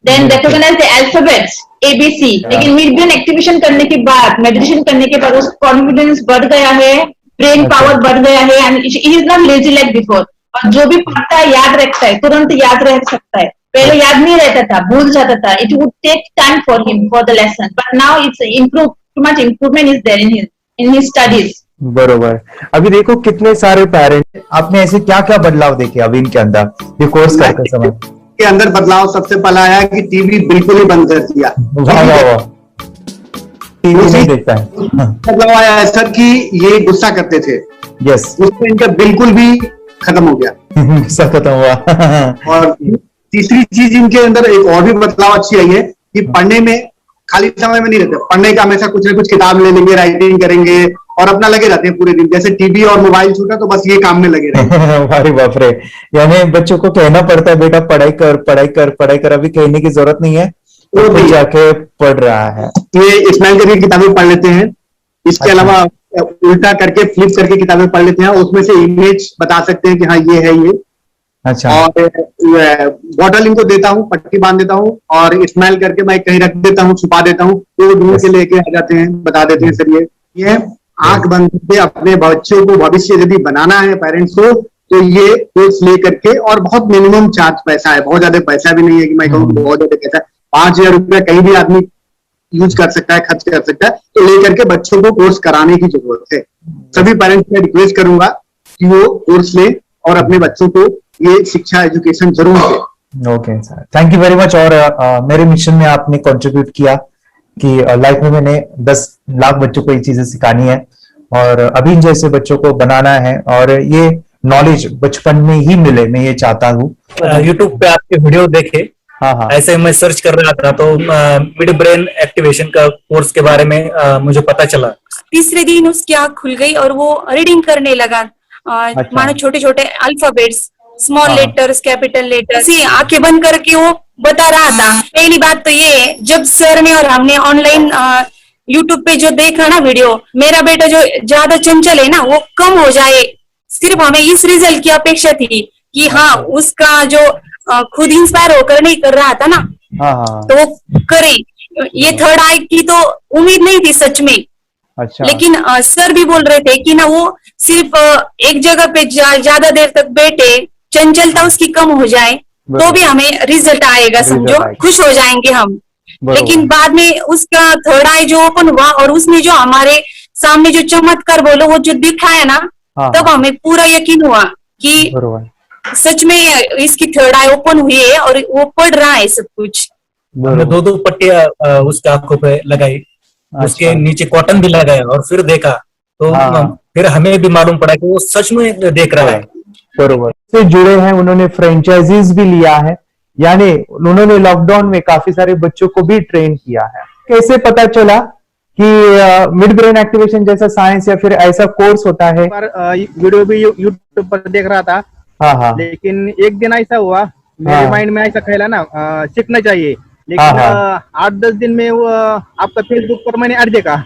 Speaker 18: then recognize the alphabets ABC। लेकिन मिड ब्रेन एक्टिवेशन करने के बाद, मेडिटेशन करने के बाद उसका कॉन्फिडेंस बढ़ गया है, ब्रेन पावर बढ़ गया है, and he is not lazy like before. और जो भी पढ़ता है याद रखता है, तुरंत याद रह सकता है। पहले याद नहीं रहता था, भूल जाता था। It would take time for him for the lesson, but now it's improve, too much improvement is there in his studies.
Speaker 2: बरोबर। अभी देखो कितने सारे पेरेंट, आपने ऐसे क्या क्या बदलाव देखे अभी इनके अंदर ये कोर्स करते समय?
Speaker 19: के अंदर बदलाव सबसे पहला आया कि टीवी बिल्कुल ही बंद कर दिया।
Speaker 2: वाह वाह वाह, टीवी नहीं देखता है।
Speaker 19: बदलाव आया है सर कि ये गुस्सा करते थे।
Speaker 2: यस,
Speaker 19: उसमें इनका बिल्कुल भी खत्म हो गया।
Speaker 2: गुस्सा खत्म हुआ।
Speaker 19: और तीसरी चीज इनके अंदर एक और भी बदलाव अच्छी आई है कि पढ़ने में खाली समय में नहीं रहते, पढ़ने का हमेशा कुछ ना कुछ किताब ले लेंगे, राइटिंग करेंगे और अपना लगे रहते हैं पूरे दिन। जैसे टीवी और मोबाइल छूटा तो बस ये काम में लगे रहते।
Speaker 2: अरे बाप रे, यानी बच्चों को कहना पड़ता है बेटा पढ़ाई कर पढ़ाई कर पढ़ाई कर, अभी कहने की जरूरत नहीं है, वो भी जाके पढ़ रहा है।
Speaker 19: ये इस्तेमाल करके किताबें पढ़ लेते हैं, इसके अलावा उल्टा करके फ्लिप करके किताबें पढ़ लेते हैं, उसमें से इमेज बता सकते हैं कि हाँ ये है ये।
Speaker 2: अच्छा। और
Speaker 19: बॉटल इनको देता हूँ, पट्टी बांध देता हूँ और इस्तेमाल करके मैं कहीं रख देता हूँ, छुपा देता हूँ, तो ढूंढ के लेके आ जाते हैं, बता देते हैं सर ये आंख बंद करके अपने बच्चों को भविष्य यदि बनाना है पेरेंट्स को, तो ये कोर्स ले करके, और बहुत मिनिमम चार्ज पैसा है, बहुत ज्यादा पैसा भी नहीं है कि मैं कहूँ बहुत ज्यादा पैसा है। 5,000 रुपया कहीं भी आदमी यूज कर सकता है, खर्च कर सकता है, तो लेकर के बच्चों को कोर्स कराने की जरूरत है। सभी पेरेंट्स में रिक्वेस्ट करूंगा कि वो कोर्स ले और अपने बच्चों को ये शिक्षा एजुकेशन जरूर दे।
Speaker 2: Okay sir, thank you very much. और मेरे मिशन में आपने कंट्रीब्यूट किया कि लाइफ में मैंने 10 लाख बच्चों को ये चीजें सिखानी है और अभी जैसे बच्चों को बनाना है, और ये नॉलेज बचपन में ही मिले, मैं ये चाहता हूँ।
Speaker 20: यूट्यूब पे आपके वीडियो देखे,
Speaker 2: हाँ,
Speaker 20: ऐसे मैं सर्च कर रहा था तो मिड ब्रेन एक्टिवेशन का कोर्स के बारे में मुझे पता चला।
Speaker 14: तीसरे दिन उसकी आंख खुल गई और वो रीडिंग करने लगा, मानो छोटे छोटे alphabets, small letters, capital letters, आंखें बंद करके वो बता रहा था। पहली बात तो ये, जब सर ने और हमने ऑनलाइन यूट्यूब पे जो देखा ना वीडियो, मेरा बेटा जो ज्यादा चंचल है ना वो कम हो जाए, सिर्फ हमें इस रिजल्ट की अपेक्षा थी कि हाँ उसका जो खुद इंस्पायर होकर नहीं कर रहा था ना, तो वो करे। ये थर्ड आई की तो उम्मीद नहीं थी सच में।
Speaker 2: अच्छा।
Speaker 14: लेकिन सर भी बोल रहे थे कि ना वो सिर्फ एक जगह पे ज्यादा देर तक बैठे, चंचलता उसकी कम हो जाए तो भी हमें रिजल्ट आएगा, समझो, खुश हो जाएंगे हम। लेकिन बाद में उसका थर्ड आई जो ओपन हुआ और उसने जो हमारे सामने जो चमत्कार बोलो वो जो दिखाया ना, तब हमें पूरा यकीन हुआ कि सच में इसकी थर्ड आई ओपन हुई है और वो पढ़ रहा है सब कुछ।
Speaker 20: हमने 2 पट्टियां उसके आंखों पे लगाई, उसके नीचे कॉटन भी लगाया और फिर देखा तो फिर हमें भी मालूम पड़ा कि वो सच में देख रहा है।
Speaker 2: बरोबर से जुड़े हैं, उन्होंने फ्रेंचाइजीज भी लिया है, यानी उन्होंने लॉकडाउन में काफी सारे बच्चों को भी ट्रेन किया है। कैसे पता चला कि मिड ब्रेन एक्टिवेशन जैसा साइंस या फिर ऐसा कोर्स होता है?
Speaker 15: वीडियो भी यूट्यूब पर देख रहा था, लेकिन एक दिन ऐसा हुआ मेरे माइंड में ऐसा ख्याल ना सीखना चाहिए, लेकिन 8-10 दिन में वो आपका फेसबुक पर मैंने ऐड देखा।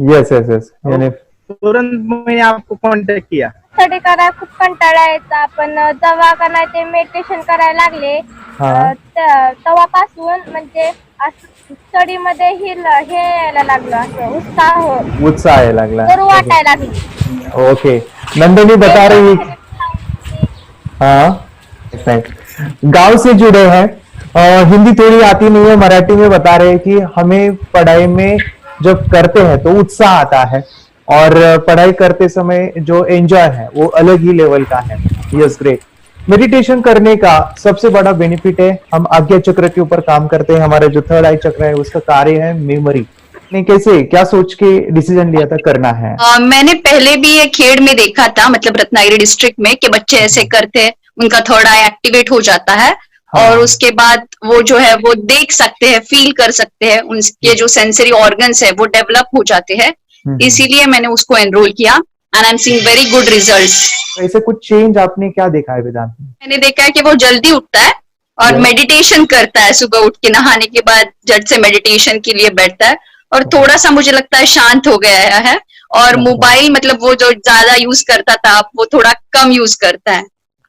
Speaker 2: यस यस यस, यानी
Speaker 15: तुरंत मैंने आपको कॉन्टॅक्ट किया।
Speaker 12: स्टडी करायला खूप कंटाळा यायचा, पण जेव्हा का नाही ते मेडिटेशन करायला लागले तेव्हापासून म्हणजे स्टडी मध्ये हे यायला लागलं, असं
Speaker 2: उत्साह यायला लागला,
Speaker 12: बरं वाटायला लागलं।
Speaker 2: ओके, नंदिनी बता रही, हाँ गांव से जुड़े हैं, हिंदी थोड़ी आती नहीं है, मराठी में बता रहे हैं कि हमें पढ़ाई में जब करते हैं तो उत्साह आता है और पढ़ाई करते समय जो एंजॉय है वो अलग ही लेवल का है। Yes, great. मेडिटेशन करने का सबसे बड़ा बेनिफिट है, हम आज्ञा चक्र के ऊपर काम करते हैं, हमारा जो थर्ड आई चक्र है उसका कार्य है मेमोरी। ने कैसे क्या सोच के डिसीजन लिया था करना है?
Speaker 21: मैंने पहले भी ये खेड़ में देखा था, मतलब रत्नागिरी डिस्ट्रिक्ट में, कि बच्चे ऐसे करते हैं, उनका थर्ड आई एक्टिवेट हो जाता है और उसके बाद वो जो है वो देख सकते हैं, फील कर सकते हैं, उनके जो सेंसरी ऑर्गन्स है वो डेवलप हो जाते हैं। इसीलिए मैंने उसको एनरोल किया and I am seeing very good results.
Speaker 2: ऐसे कुछ चेंज आपने क्या देखा है वेदांत में?
Speaker 21: मैंने देखा है कि वो जल्दी उठता है और मेडिटेशन करता है, सुबह उठ के नहाने के बाद झट से मेडिटेशन के लिए बैठता है और थोड़ा सा मुझे लगता है शांत हो गया है, और मोबाइल मतलब वो जो ज्यादा यूज करता था वो थोड़ा कम यूज करता है,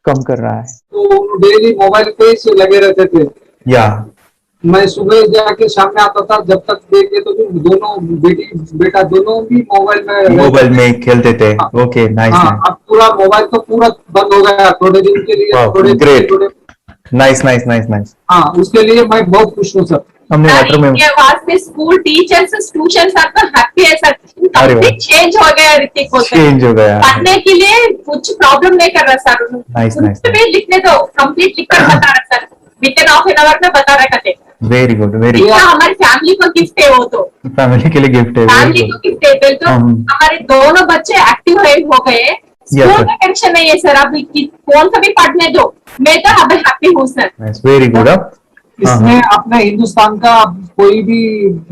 Speaker 2: कम कर रहा है।
Speaker 22: तो डेली मोबाइल पे ही लगे रहते थे,
Speaker 2: या
Speaker 22: मैं सुबह जाके शाम में आता था, जब तक देखे तो दोनों बेटा दोनों भी मोबाइल में
Speaker 2: खेलते थे। Okay, nice.
Speaker 22: अब पूरा मोबाइल तो पूरा बंद हो गया थोड़े दिन के लिए, थोड़े
Speaker 2: नाइस नाइस नाइस नाइस।
Speaker 22: हाँ, उसके लिए मैं बहुत खुश हूँ सर।
Speaker 2: हमने वाटर में
Speaker 18: वास्ते स्कूल टीचर्स ट्यूशन सबका हैप्पी है सर, कंप्लीट चेंज हो गया ऋतिक को,
Speaker 2: चेंज हो गया,
Speaker 18: पढ़ने के लिए कुछ प्रॉब्लम नहीं कर रहा सर।
Speaker 2: Nice nice.
Speaker 18: लिखने दो, कंप्लीट लिखकर बता रहा sir, within half an hour में बता रहा करते।
Speaker 2: Very good, very good.
Speaker 18: हमारी फैमिली को गिफ्ट है, वो तो
Speaker 2: फैमिली के लिए गिफ्ट है,
Speaker 18: फैमिली को गिफ्ट है। तो हमारे दोनों बच्चे एक्टिव हो गए, स्कूल का टेंशन नहीं है सर, अभी फोन से भी पढ़ने दो, मैं तो अब हैप्पी हूँ सर।
Speaker 2: Very good.
Speaker 22: इसमें अपने हिंदुस्तान का कोई भी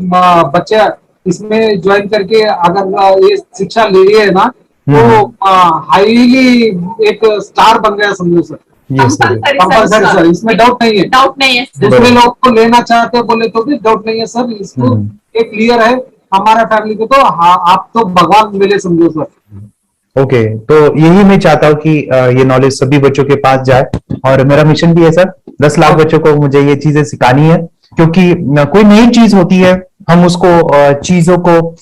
Speaker 22: बच्चा इसमें ज्वाइन करके अगर ये शिक्षा ले रही है ना तो हाईली एक स्टार बन गया समझो सर। कंपल्सरी सर, इसमें डाउट नहीं है। दूसरे लोग को लेना चाहते बोले तो भी डाउट नहीं है सर, इसको एक क्लियर है हमारा फैमिली को। तो आप तो भगवान मिले समझो सर।
Speaker 2: ओके, तो यही मैं चाहता हूँ कि ये नॉलेज सभी बच्चों के पास जाए, और मेरा मिशन भी है सर, 10 लाख बच्चों को मुझे ये चीजें सिखानी है। क्योंकि कोई नई चीज होती है, हम उसको चीजों को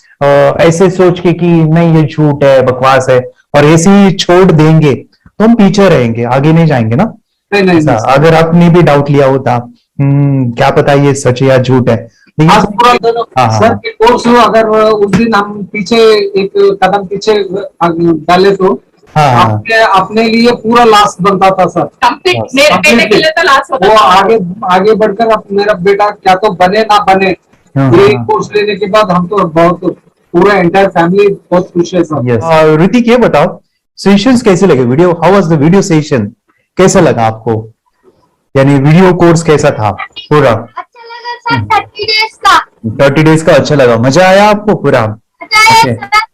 Speaker 2: ऐसे सोच के कि नहीं ये झूठ है, बकवास है, और ऐसे ही छोड़ देंगे तो हम पीछे रहेंगे, आगे नहीं जाएंगे ना।
Speaker 22: नहीं,
Speaker 2: अगर आपने भी डाउट लिया होता क्या पता ये सच है या झूठ है,
Speaker 22: सर के कोर्स अगर उस दिन हम पीछे एक कदम पीछे डाले तो अपने लिए पूरा लास्ट बनता था सर।
Speaker 18: मेरे बेटे के लिए तो लास्ट होता
Speaker 22: वो आगे बढ़कर अब मेरा बेटा क्या तो बने ना बने, ये कोर्स लेने के बाद हम तो बहुत पूरा एंटायर फैमिली बहुत खुश है सर।
Speaker 2: ऋतिक ये बताओ सेशंस कैसे लगे, video how was the video session, कैसा लगा आपको, यानी वीडियो कोर्स कैसा था पूरा? 30 डेज का अच्छा लगा, मजा आया आपको पूरा?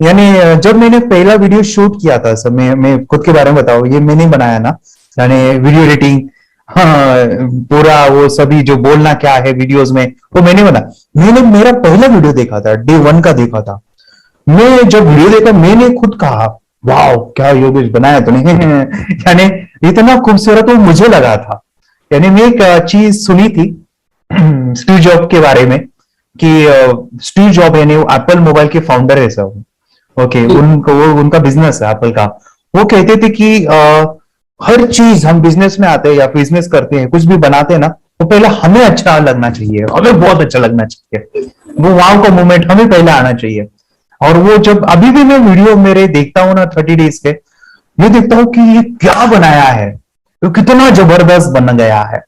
Speaker 2: यानी जब मैंने पहला वीडियो शूट किया था सर, मैं खुद के बारे में बताऊं, ये मैंने बनाया ना, यानी वीडियो एडिटिंग, पूरा वो सभी जो बोलना क्या है वीडियोस में वो मैंने बना। मैंने मेरा पहला वीडियो देखा था, डे 1 का देखा था। मैं जब वीडियो देखा मैंने खुद कहा वाह क्या योगेश बनाया तूने यानी इतना खूबसूरत वो मुझे लगा था। यानी मैं एक चीज सुनी थी स्टीव जॉब के बारे में कि स्टीव जॉब यानी एप्पल मोबाइल के फाउंडर है सब, ओके, उनका बिजनेस है एप्पल का। वो कहते थे कि हर चीज हम बिजनेस में आते हैं या बिजनेस करते हैं, कुछ भी बनाते हैं ना, तो पहले हमें अच्छा लगना चाहिए, हमें बहुत अच्छा लगना चाहिए, वो वाव का मोमेंट हमें पहले आना चाहिए। और वो जब अभी भी मैं वीडियो मेरे देखता हूँ ना 30 डेज के, मैं देखता हूँ कि ये क्या बनाया है, तो कितना जबरदस्त बन गया है।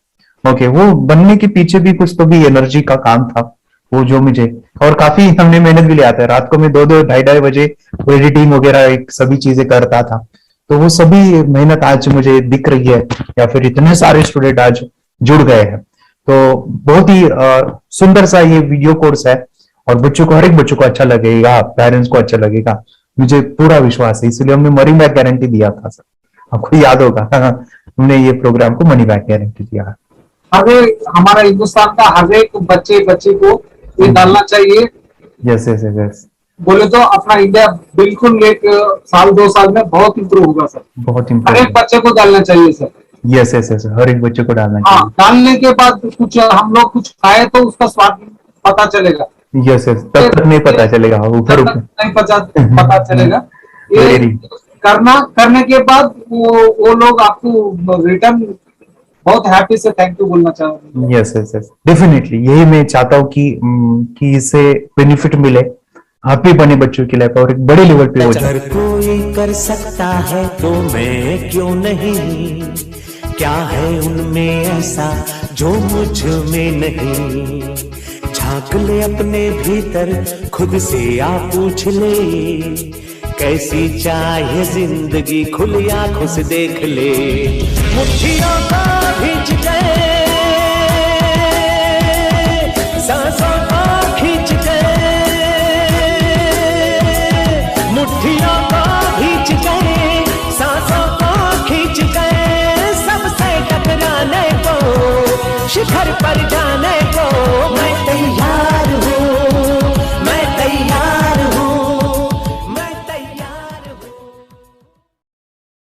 Speaker 2: ओके, वो बनने के पीछे भी कुछ तो भी एनर्जी का काम था वो, जो मुझे, और काफी हमने मेहनत भी लिया था। रात को मैं 2-2 ढाई बजे एडिटिंग वगैरह सभी चीजें करता था, तो वो सभी मेहनत आज मुझे दिख रही है, या फिर इतने सारे स्टूडेंट आज जुड़ गए हैं। तो बहुत ही सुंदर सा ये वीडियो कोर्स है, और बच्चों को, हर एक बच्चों को अच्छा लगेगा, पेरेंट्स को अच्छा लगेगा, मुझे पूरा विश्वास है। इसलिए हमने मनी बैक गारंटी दिया था सर, आपको याद होगा हमने ये प्रोग्राम को मनी बैक गारंटी दिया।
Speaker 22: हमारा हिंदुस्तान का हर एक बच्चे को ये डालना चाहिए।
Speaker 2: यस यस यस,
Speaker 22: बोले तो अपना इंडिया बिल्कुल एक साल 2 साल में बहुत इम्प्रूव होगा सर,
Speaker 2: बहुत
Speaker 22: हर
Speaker 2: इम्पोर्टेंट।
Speaker 22: एक बच्चे को डालना चाहिए सर।
Speaker 2: यस यस यस, हर एक बच्चे को डालना
Speaker 22: हाँ,
Speaker 2: चाहिए।
Speaker 22: डालने के बाद कुछ हम लोग कुछ खाए तो उसका स्वाद पता चलेगा।
Speaker 2: यस यस, तब तक नहीं पता चलेगा, ऊपर
Speaker 22: नहीं पता चलेगा। ये करने के बाद वो लोग आपको रिटर्न बहुत हैप्पी से थैंक यू बोलना चाहूंगा।
Speaker 2: यस यस यस, डेफिनेटली यही मैं चाहता हूँ कि इससे बेनिफिट मिले, हैप्पी बने बच्चों की लाइफ और एक बड़े लेवल पे हो जाए।
Speaker 1: अगर कोई कर सकता है तो मैं क्यों नहीं, क्या है उनमें ऐसा जो मुझ में नहीं, झांक ले अपने भीतर खुद से आ पूछ ले, कैसी चाहे जिंदगी खुली आंखों से देख ले, मुट्ठियों को खींच गए, सांसों को खींच गए, मुट्ठियों को खींच गए, सांसों को खींच गए, सबसे टकराने को शिखर पर जाने